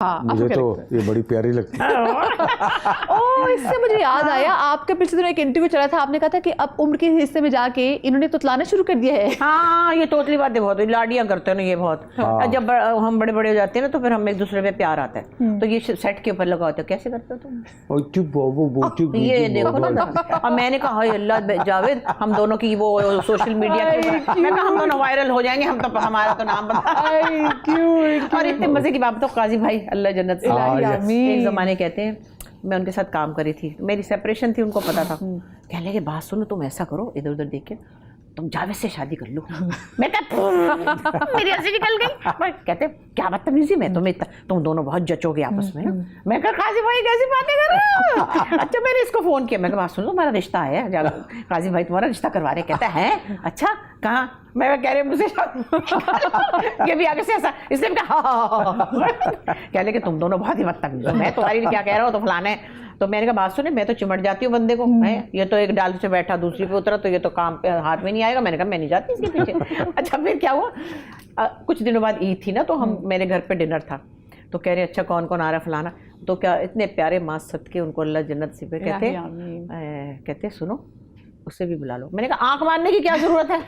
हाँ, मुझे तो ये बड़ी प्यारी लगती है। ओह, इससे मुझे याद आया, आपके पिछले दिनों एक इंटरव्यू चला था, आपने कहा था कि अब उम्र के हिस्से में जाके इन्होंने तुतलाना शुरू कर दिया है। हाँ, ये तोतली बातें बहुत लाडियां करते हैं ना ये बहुत। हाँ। जब हम बड़े बड़े हो जाते हैं ना तो फिर हम एक दूसरे पे प्यार आता है, तो ये सेट के ऊपर लगा होता है, कैसे करते हो तुम? ये देखो ना। और मैंने कहा हाय अल्लाह जावेद, हम दोनों की वो सोशल मीडिया के ऊपर, मैं कहा हम दोनों वायरल हो जाएंगे, हम तो हमारा तो नाम बता। और इतने मजे की बात तो काजी भाई अल्लाह जन्नत से, एक जमाने कहते हैं मैं उनके साथ काम करी थी, मेरी सेपरेशन थी, उनको पता था। कह लगे बात सुनो, तुम ऐसा करो, इधर उधर देख के तुम जावेद से शादी कर लो। मैं कहता मेरी हंसी निकल गई। कहते क्या बदतमीजी में तुम दोनों बहुत जचोगे आपस में। मैं कहा काजी भाई कैसी बातें कर रहे हो? अच्छा मैंने इसको फोन किया, मैं कहा बात सुन लो, हमारा रिश्ता है, काजी भाई तुम्हारा रिश्ता करवा रहे। कहता है अच्छा कहाँ? मैं कह रही मुझे ये भी आगे से ऐसा, इसलिए कह ले कि तुम दोनों बहुत ही बदतमीज हो, मैं तुम्हारी क्या कह रहा हूँ तो फलाने। तो मैंने कहा बात सुने, मैं तो चिमट जाती हूँ बंदे को, मैं ये तो एक डाल से बैठा दूसरी पे उतरा तो ये तो काम पे हाथ में नहीं आएगा। मैंने कहा मैं नहीं जाती इसके पीछे। अच्छा फिर क्या हुआ, कुछ दिनों बाद ईद थी ना, तो हम मेरे घर पे डिनर था, तो कह रहे अच्छा कौन कौन आ रहा फलाना, तो क्या इतने प्यारे माँ सदके उनको अल्लाह जन्नत से पे कहते सुनो उससे भी बुला लो। मैंने कहा आंख मारने की क्या जरूरत है?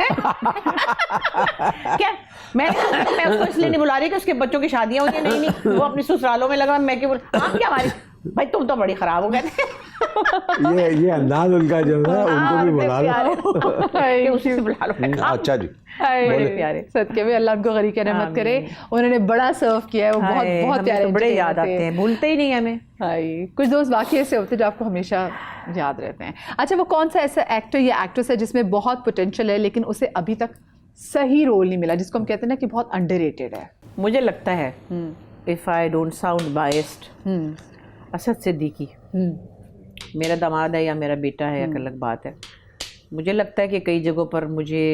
क्या मैं उसको इसलिए नहीं बुला रही कि उसके बच्चों की शादियां होती हैं, नहीं वो अपनी ससुरालों में लगा, मैं क्यों आंख क्या मारी? भाई तुम तो बड़ी खराब हो गए। ये अंदाज उनका जो है उनको भी बुला लो, उसी से बुला लो। अच्छा जी, बड़े प्यारे सदके में अल्लाह उनको गनी की रहमत करे, उन्होंने बड़ा सर्व किया है, वो बहुत बहुत प्यारे, तो बड़े याद आते हैं, भूलते ही नहीं हमें। हाय, कुछ दोस्त बाकी ऐसे होते हैं जो आपको हमेशा याद रहते हैं। अच्छा वो कौन सा ऐसा एक्टर या एक्ट्रेस है जिसमें बहुत पोटेंशियल है लेकिन उसे अभी तक सही रोल नहीं मिला, जिसको हम कहते हैं ना कि बहुत अंडररेटेड है? मुझे लगता है if I don't sound biased, Asad Siddiqui. मेरा दामाद है या मेरा बेटा है एक अलग बात है। मुझे लगता है कि कई जगहों पर मुझे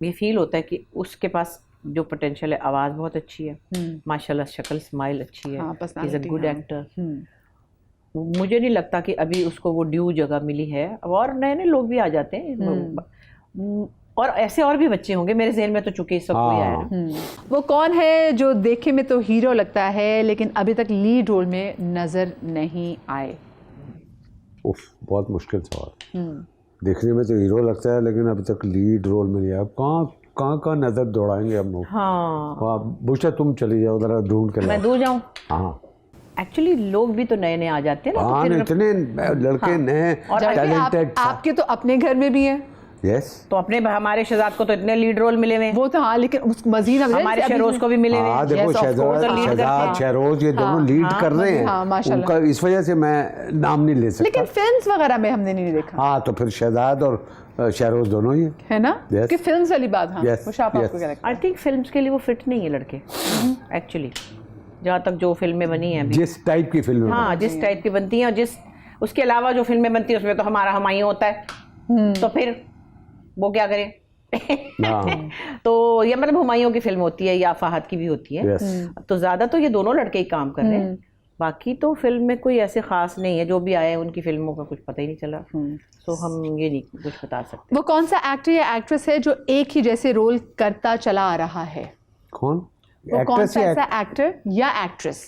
ये फील होता है कि उसके पास जो पोटेंशियल है, आवाज़ बहुत अच्छी है माशाल्लाह, शक्ल स्माइल अच्छी है, इज़ अ गुड एक्टर। मुझे नहीं लगता कि अभी उसको वो ड्यू जगह मिली है। और नए नए लोग भी आ जाते हैं और ऐसे और भी बच्चे होंगे मेरे ज़हन में तो, चुके सब कोई आया है। वो कौन है जो देखे में तो हीरो लगता है लेकिन अभी तक लीड रोल में नजर नहीं आए? उफ, बहुत मुश्किल सवाल। देखने में तो हीरो लगता है लेकिन अभी तक लीड रोल में नहीं आया। कहाँ नजर दौड़ाएंगे हम लोग? हाँ बुशा तुम चली जाओ जरा ढूंढ के, मैं दूर जाऊँ? हाँ एक्चुअली लोग भी तो नए नए आ जाते हैं ना। हाँ, इतने लड़के नए टैलेंटेड। आपके तो अपने घर में भी है। यस, तो अपने हमारे शहजाद को तो इतने लीड रोल मिले हुए, वो तो हाँ, लेकिन उस मजीद हमारे शहरोज को भी मिले हुए। हाँ देखो शहजाद शहरोज ये दोनों लीड कर रहे हैं, उनका इस वजह से मैं नाम नहीं ले सकता। लेकिन फिल्म्स वगैरह में हमने नहीं देखा। हाँ तो फिर शहजाद और शहरोज दोनों ही है ना कि फिल्म्स वाली बात। हाँ आई थिंक फिल्म्स के लिए वो फिट नहीं है लड़के एक्चुअली, जहाँ तक जो फिल्में बनी हैं जिस टाइप की फिल्में, हाँ जिस टाइप की बनती हैं, और जिस उसके अलावा जो फिल्में बनती हैं उसमें तो हमारा हुमायूं होता है, तो फिर वो क्या करें? तो ये मतलब हुमायूं की फिल्म होती है या फहद की भी होती है, तो ज़्यादा तो ये दोनों लड़के ही काम कर रहे हैं। बाकी तो फिल्म में कोई ऐसे खास नहीं है, जो भी आए उनकी फिल्मों का कुछ पता ही नहीं चला, तो हम ये नहीं कुछ बता सकते। वो कौन सा एक्टर या एक्ट्रेस है जो एक ही जैसे रोल करता चला आ रहा है? कौन? वो कौन सा ऐसा एक्टर या एक्ट्रेस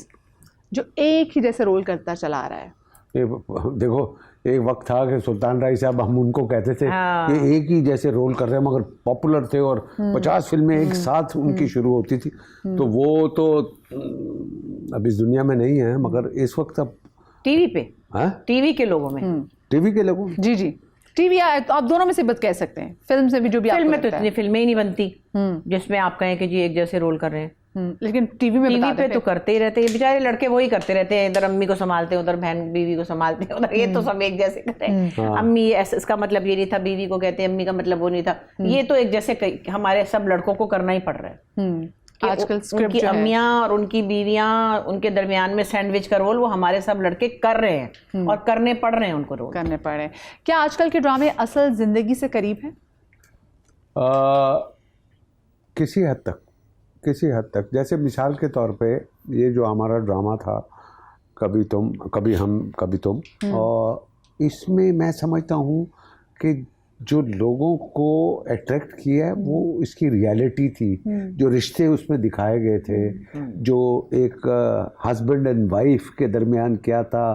जो एक ही जैसे रोल करता चला आ रहा है? देखो एक वक्त था कि सुल्तान राय साहब, हम उनको कहते थे कि एक ही जैसे रोल कर रहे हैं, मगर पॉपुलर थे और 50 फिल्में एक साथ उनकी शुरू होती थी। तो वो तो अभी इस दुनिया में नहीं है, मगर इस वक्त अब टीवी पे, टीवी के लोगों में, टीवी के लोगों जी टीवी तो आप दोनों में से बात कह सकते हैं। फिल्म से भी जो भी फिल्म में तो इतनी फिल्में ही नहीं बनती जिसमें आप कहें कि जी एक जैसे रोल कर रहे हैं, लेकिन टीवी पे तो करते ही रहते हैं बेचारे लड़के, वही करते रहते हैं, इधर अम्मी को संभालते हैं, उधर बहन बीवी को संभालते हैं, उधर ये तो सब एक जैसे करते हैं। अम्मी इसका मतलब ये नहीं था, बीवी को कहते हैं, अम्मी का मतलब वो नहीं था, ये तो एक जैसे हमारे सब लड़कों को करना ही पड़ रहा है आजकल। उनकी अम्मियाँ और उनकी बीवियाँ, उनके दरमियान में सैंडविच का रोल वो हमारे सब लड़के कर रहे हैं और करने पड़ रहे हैं, उनको रोल करने पड़ रहे हैं। क्या आजकल के ड्रामे असल जिंदगी से करीब हैं? किसी हद तक जैसे मिसाल के तौर पे ये जो हमारा ड्रामा था कभी तुम कभी हम कभी तुम, और इसमें मैं समझता हूँ कि जो लोगों को अट्रैक्ट किया है वो इसकी रियलिटी थी, जो रिश्ते उसमें दिखाए गए थे, जो एक हस्बैंड एंड वाइफ के दरमियान क्या था,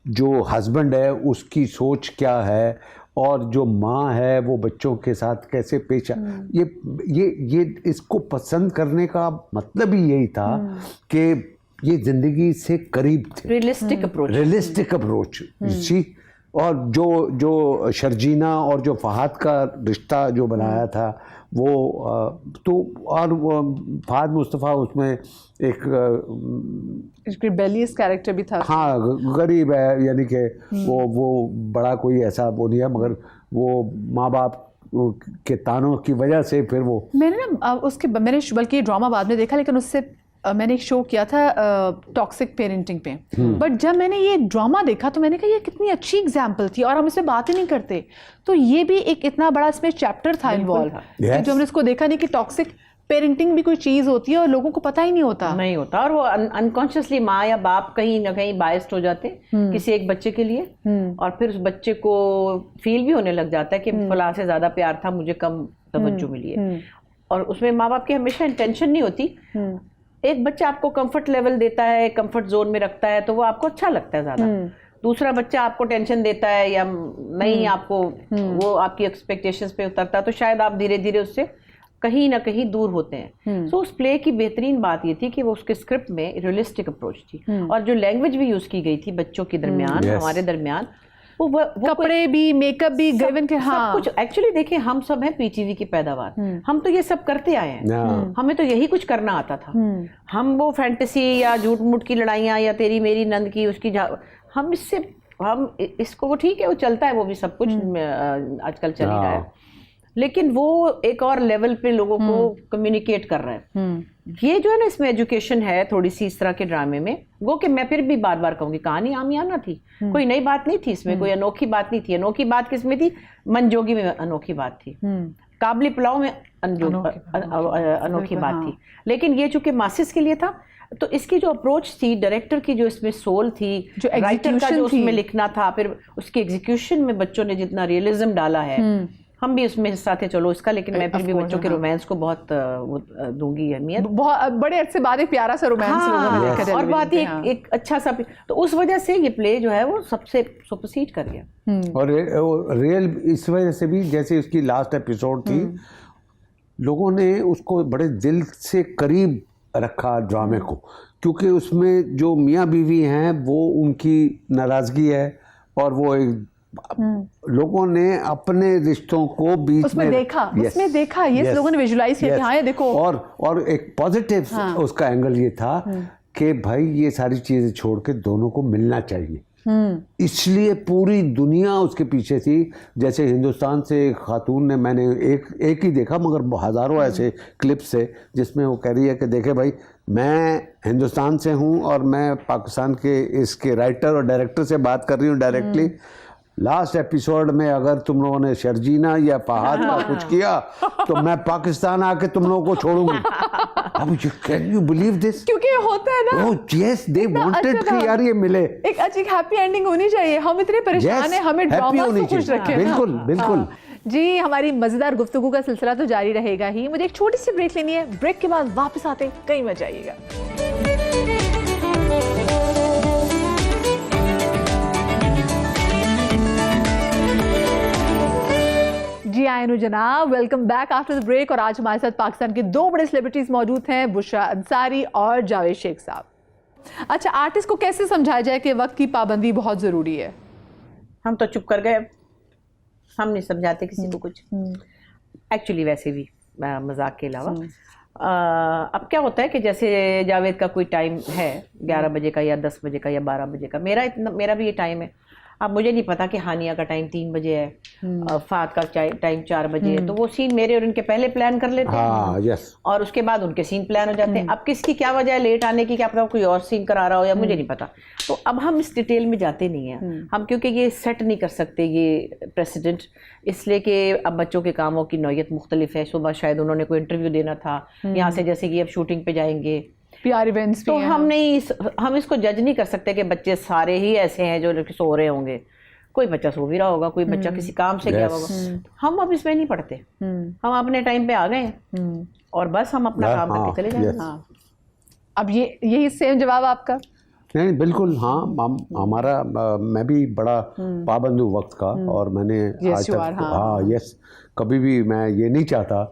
जो हस्बैंड है उसकी सोच क्या है, और जो माँ है वो बच्चों के साथ कैसे पेश ये इसको पसंद करने का मतलब ही यही था कि ये ज़िंदगी से करीब थे, रियलिस्टिक अप्रोच जी। और जो शर्जीना और जो फहाद का रिश्ता जो बनाया था वो तो, और फहाद मुस्तफ़ा उसमें एक रिबेलियस कैरेक्टर भी था। हाँ, गरीब है, यानी कि वो बड़ा कोई ऐसा वो नहीं है, मगर वो माँ बाप के तानों की वजह से फिर वो मैंने बल्कि ड्रामा बाद में देखा, लेकिन उससे मैंने एक शो किया था टॉक्सिक पेरेंटिंग पे, बट जब मैंने ये ड्रामा देखा तो मैंने कहा ये कितनी अच्छी एग्जाम्पल थी और हम इसमें बात ही नहीं करते। तो ये भी एक इतना बड़ा इसमें चैप्टर था इन्वॉल्व, जो हमने इसको देखा नहीं कि टॉक्सिक पेरेंटिंग भी कोई चीज़ होती है और लोगों को पता ही नहीं होता और वो अनकॉन्शियसली माँ या बाप कहीं ना कहीं बायस्ड हो जाते किसी एक बच्चे के लिए, और फिर उस बच्चे को फील भी होने लग जाता है कि फलां से ज़्यादा प्यार था, मुझे कम तवज्जो मिली है। और उसमें माँ बाप की हमेशा इंटेंशन नहीं होती। एक बच्चा आपको कंफर्ट लेवल देता है, कंफर्ट जोन में रखता है, तो वो आपको अच्छा लगता है ज़्यादा। दूसरा बच्चा आपको टेंशन देता है या नहीं आपको वो आपकी एक्सपेक्टेशंस पे उतरता है, तो शायद आप धीरे धीरे उससे कहीं ना कहीं दूर होते हैं। सो उस प्ले की बेहतरीन बात ये थी कि वो उसके स्क्रिप्ट में रियलिस्टिक अप्रोच थी, और जो लैंग्वेज भी यूज़ की गई थी बच्चों के दरमियान, हमारे दरमियान, वो कपड़े भी, मेकअप भी, गिवन के हाँ सब कुछ। एक्चुअली देखिए, हम सब हैं पीटीवी की पैदावार, हम तो ये सब करते आए हैं, हमें तो यही कुछ करना आता था। हम वो फैंटेसी या झूठ मूठ की लड़ाइयाँ या तेरी मेरी नंद की उसकी हम इसको ठीक है, वो चलता है, वो भी सब कुछ आजकल चल ही रहा है, लेकिन वो एक और लेवल पे लोगों को कम्युनिकेट कर रहा है। ये जो है ना, इसमें एजुकेशन है थोड़ी सी इस तरह के ड्रामे में, वो कि मैं फिर भी बार बार कहूँगी कहानी आमियाना थी, कोई नई बात नहीं थी इसमें, कोई अनोखी बात नहीं थी। अनोखी बात किसमें थी? मंजोगी में अनोखी बात थी, काबली पुलाव में अनोखी बात थी। लेकिन ये चूंकि मासिस के लिए था, तो इसकी जो अप्रोच थी, डायरेक्टर की जो इसमें सोल थी, जो राइटर का जो उसमें लिखना था, फिर उसकी एग्जीक्यूशन में बच्चों ने जितना रियलिज्म डाला है, हम भी उसमें हिस्सा थे चलो इसका, लेकिन मैं फिर भी बच्चों के रोमांस को बहुत दूंगी अहमियत। बहुत बड़े अरसे बाद एक प्यारा सा रोमांस लोगों ने देखा, और बात ही एक अच्छा सा, तो उस वजह से ये प्ले जो है वो सबसे सुपरसीड कर गया। और रियल इस वजह से भी, जैसे उसकी लास्ट एपिसोड थी, लोगों ने उसको बड़े दिल से करीब रखा ड्रामे को, क्योंकि उसमें जो मियाँ बीवी हैं वो उनकी नाराज़गी है, और वो लोगों ने अपने रिश्तों को बीच उसमें देखा, ये लोगों ने विजुलाइज किया कि हाँ ये देखो। और एक पॉजिटिव उसका एंगल ये था कि भाई ये सारी चीज़ें छोड़ के दोनों को मिलना चाहिए, इसलिए पूरी दुनिया उसके पीछे थी। जैसे हिंदुस्तान से एक खातून ने, मैंने एक ही देखा मगर हज़ारों ऐसे क्लिप्स है जिसमें वो कह रही है कि देखे भाई, मैं हिंदुस्तान से हूँ और मैं पाकिस्तान के इसके राइटर और डायरेक्टर से बात कर रही हूँ डायरेक्टली। लास्ट एपिसोड में अगर तुम लोगों ने शर्जीना या फहाद का कुछ किया तो मैं पाकिस्तान आके तुम लोगों को छोड़ूंगी। अब कैन यू बिलीव दिस? क्योंकि होता है ना, यस दे वांटेड कि यार ये मिले, एक अच्छी हैप्पी एंडिंग होनी चाहिए। हम इतने परेशान हैं, हमें ड्रामा से खुश रखें। बिल्कुल बिल्कुल जी, हमारी मजेदार गुफ्तगू का सिलसिला तो जारी रहेगा ही। मुझे एक छोटी सी ब्रेक लेनी है, ब्रेक के बाद वापस आते कहीं मत जाइएगा। जी आयनु जनाब, welcome back after the break. और आज हमारे साथ पाकिस्तान के दो बड़े सेलिब्रिटीज मौजूद हैं, बुशरा अंसारी और जावेद शेख साहब। अच्छा, आर्टिस्ट को कैसे समझाया जाए कि वक्त की पाबंदी बहुत ज़रूरी है? हम तो चुप कर गए, हम नहीं समझाते किसी को कुछ। एक्चुअली वैसे भी मजाक के अलावा अब क्या होता है कि जैसे जावेद का कोई टाइम है 11 बजे का या 10 बजे का या 12 बजे का, मेरा भी ये टाइम है। अब मुझे नहीं पता कि हानिया का टाइम 3 बजे है, फात का टाइम 4 बजे है, तो वो सीन मेरे और उनके पहले प्लान कर लेते हैं। यस। और उसके बाद उनके सीन प्लान हो जाते हैं। अब किसकी क्या वजह है लेट आने की, क्या पता कोई और सीन करा रहा हो या मुझे नहीं पता। तो अब हम इस डिटेल में जाते नहीं हैं हम, क्योंकि ये सेट नहीं कर सकते ये प्रेसिडेंट, इसलिए कि अब बच्चों के कामों की नौयत मुख्तलिफ है। सुबह शायद उन्होंने कोई इंटरव्यू देना था, यहाँ से जैसे कि अब शूटिंग पे जाएंगे, पीआर इवेंट्स, तो हम इसको जज नहीं कर सकते कि बच्चे सारे ही ऐसे हैं जो सो रहे होंगे। कोई बच्चा सो भी रहा होगा, कोई बच्चा किसी काम से गया होगा। हम अब इसमें नहीं पढ़ते, हम अपने टाइम पे आ गए हैं और बस हम अपना काम करके चले जाएंगे। हाँ, अब ये यही सेम जवाब आपका? नहीं बिल्कुल, हाँ हमारा मैं भी बड़ा पाबंद हूँ वक्त का, और मैंने आज तक हाँ यस कभी भी मैं ये नहीं चाहता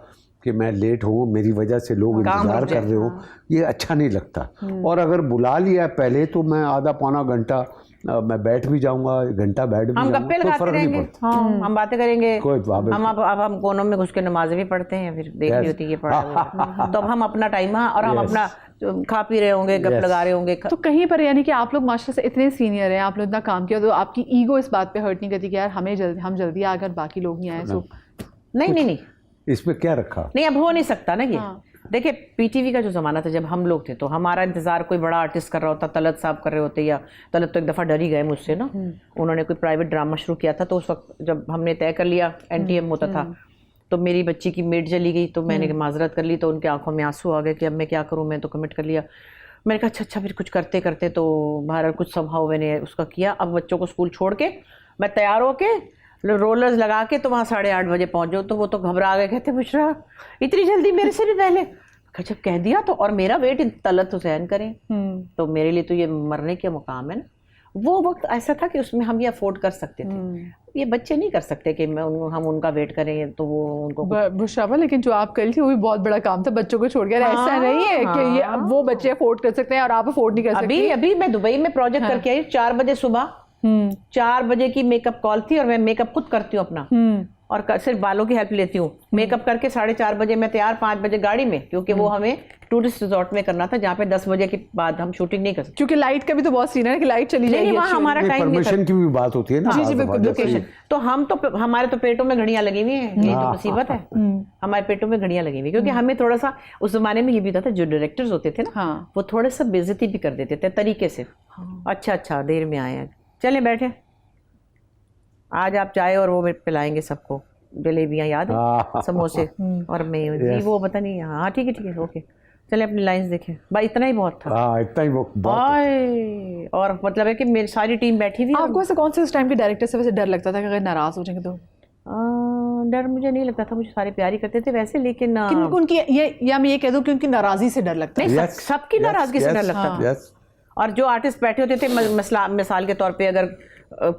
कि मैं लेट हूँ, मेरी वजह से लोग इंतज़ार कर रहे हो, ये अच्छा नहीं लगता। और अगर बुला लिया पहले तो मैं आधा पौना घंटा मैं बैठ भी जाऊंगा, घंटा बैठ भी जाऊंगा, तो फर्क नहीं पड़ता। हाँ, हम बातें करेंगे, कोई हम अब हम कोनों में घुस के नमाजें भी पढ़ते हैं, फिर देख रही होती है ये पढ़ा हुआ। तो अब हम अपना टाइम और हम अपना खा पी रहे होंगे, गप लगा रहे होंगे। तो कहीं पर यानी कि आप लोग माशाल्लाह से इतने सीनियर हैं, आप लोग इतना काम किया, तो आपकी ईगो इस बात पे हर्ट नहीं करती कि यार हम जल्दी आ गए, बाकी लोग नहीं आए? सो नहीं इसमें क्या रखा? नहीं, अब हो नहीं सकता ना ये। देखिए पीटीवी का जो ज़माना था, जब हम लोग थे तो हमारा इंतज़ार कोई बड़ा आर्टिस्ट कर रहा होता, तलत साहब कर रहे होते, या तलत तो एक दफ़ा डर ही गए मुझसे ना, उन्होंने कोई प्राइवेट ड्रामा शुरू किया था, तो उस वक्त जब हमने तय कर लिया एनटीएम होता था, तो मेरी बच्ची की मेड चली गई, तो मैंने माजरत कर ली, तो उनकी आंखों में आंसू आ गए कि अब मैं क्या करूँ, मैं तो कमिट कर लिया। मैंने कहा अच्छा फिर कुछ करते करते तो बहरहाल कुछ संभव मैंने उसका किया। अब बच्चों को स्कूल छोड़ के मैं तैयार होके रोलर्स लगा के तो वहाँ 8:30 बजे पहुँच जाओ, तो वो तो घबरा गए, कहते बुशरा इतनी जल्दी, मेरे से भी पहले। जब कह दिया तो, और मेरा वेट तलत हुसैन करें, तो मेरे लिए तो ये मरने के मुकाम है ना। वो वक्त ऐसा था कि उसमें हम ये अफोर्ड कर सकते थे, ये बच्चे नहीं कर सकते कि हम उनका वेट करें, तो वो उनको बुशरा। लेकिन जो आप करी थी वो भी बहुत बड़ा काम था, बच्चों को छोड़ कर। ऐसा नहीं है कि ये अब वो बच्चे अफोर्ड कर सकते हैं और आप अफोर्ड नहीं कर सकते। अभी मैं दुबई में प्रोजेक्ट करके आई, 4 बजे सुबह, 4 बजे की मेकअप कॉल थी, और मैं मेकअप खुद करती हूँ अपना, और सिर्फ बालों की हेल्प लेती हूँ। मेकअप करके 4:30 बजे मैं तैयार, 5 बजे गाड़ी में, क्योंकि वो हमें टूरिस्ट रिजॉर्ट में करना था, जहाँ पे 10 बजे के बाद हम शूटिंग नहीं कर सकते, क्योंकि लाइट का भी तो बहुत सीन है कि लाइट चली जाएगी। वहाँ हमारा टाइम परमिशन की भी बात होती है ना। जी बिल्कुल, लोकेशन। तो हम तो हमारे तो पेटों में घड़ियां लगी हुई हैं, ये तो मुसीबत है, हमारे पेटों में घड़ियां लगी हुई, क्योंकि हमें थोड़ा सा उस जमाने में ये भी था, जो डायरेक्टर्स होते थे ना, वो थोड़ा सा बेइज्जती भी कर देते थे तरीके से। अच्छा देर में आए हैं, चले बैठे, आज आप चाय और वो पिलाएंगे सबको, जलेबियाँ याद है, समोसे और मैं वो पता नहीं। हाँ ठीक है ओके, चले अपनी लाइंस देखें भाई, इतना ही बहुत था। इतना ही बहुत। और मतलब है कि मेरी सारी टीम बैठी हुई। आपको ऐसे कौन से उस टाइम के डायरेक्टर से वैसे डर लगता था कि अगर नाराज हो जाएंगे तो? डर मुझे नहीं लगता था, मुझे सारे प्यार ही करते थे वैसे, लेकिन उनकी या मैं ये कह दूं कि उनकी नाराजगी से डर लगता है। नहीं, सबकी नाराजगी से डर लगता था। और जो आर्टिस्ट बैठे होते थे, मिसाल के तौर पे अगर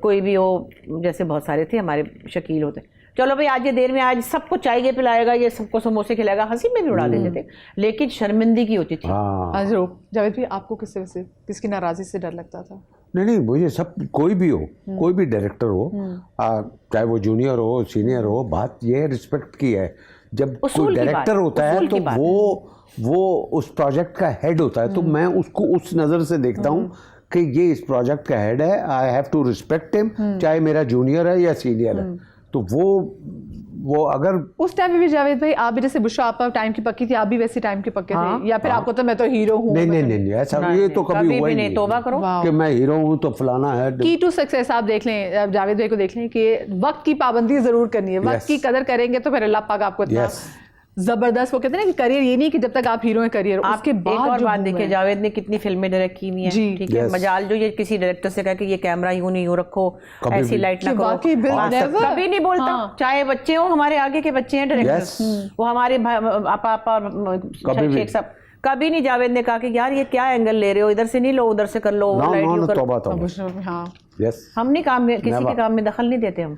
कोई भी हो, जैसे बहुत सारे थे हमारे शकील होते, चलो भाई आज ये देर में, आज सबको चाय पिलाएगा, ये सबको समोसे खिलाएगा, हंसी में भी उड़ा देते थे, लेकिन शर्मिंदगी होती थी। जावेद भाई, आपको किसकी नाराजगी से डर लगता था? नहीं मुझे सब, कोई भी हो, कोई भी डायरेक्टर हो, चाहे वो जूनियर हो सीनियर हो, बात ये रिस्पेक्ट की है। जब कोई डायरेक्टर होता है तो वो उस प्रोजेक्ट का हेड होता है, तो मैं उसको उस नज़र से देखता हूँ कि ये इस प्रोजेक्ट का हेड है, I have to respect him, चाहे मेरा जूनियर है या सीनियर है। तो वो अगर उस टाइम में भी जावेद भाई, आप भी जैसे बुशरा आपका टाइम की पक्की थी, आप भी वैसे टाइम के पक्के थे, या फिर आपको तो मैं तो हीरो हूँ? नहीं ऐसा ये तो कभी हुआ ही नहीं। तौबा करो कि मैं हीरो हूँ तो फलाना है। की टू सक्सेस आप देख लें, जावेद भाई को देख लें कि वक्त की पाबंदी जरूर करनी है, वक्त की कदर करेंगे तो फिर अल्लाह पाक आपको इतना जबरदस्त, वो कहते हैं ना कि करियर ये नहीं कि जब तक आप हीरो हैं करियर, आपके बाद और बात देखिए, जावेद ने कितनी फिल्में डायरेक्ट की हुई हैं, ठीक है, मजाल जो ये किसी डायरेक्टर से कहा कि ये कैमरा यूं नहीं यूं रखो, ऐसी लाइट ना करो, कभी नहीं बोलता। चाहे बच्चे हो, हमारे आगे के बच्चे हैं डायरेक्टर, वो हमारे आपा शेख साहब, कभी नहीं जावेद ने कहा कि यार ये क्या एंगल ले रहे हो, इधर से नहीं लो, उधर से कर लो, हम नहीं काम, किसी के काम में दखल नहीं देते हम।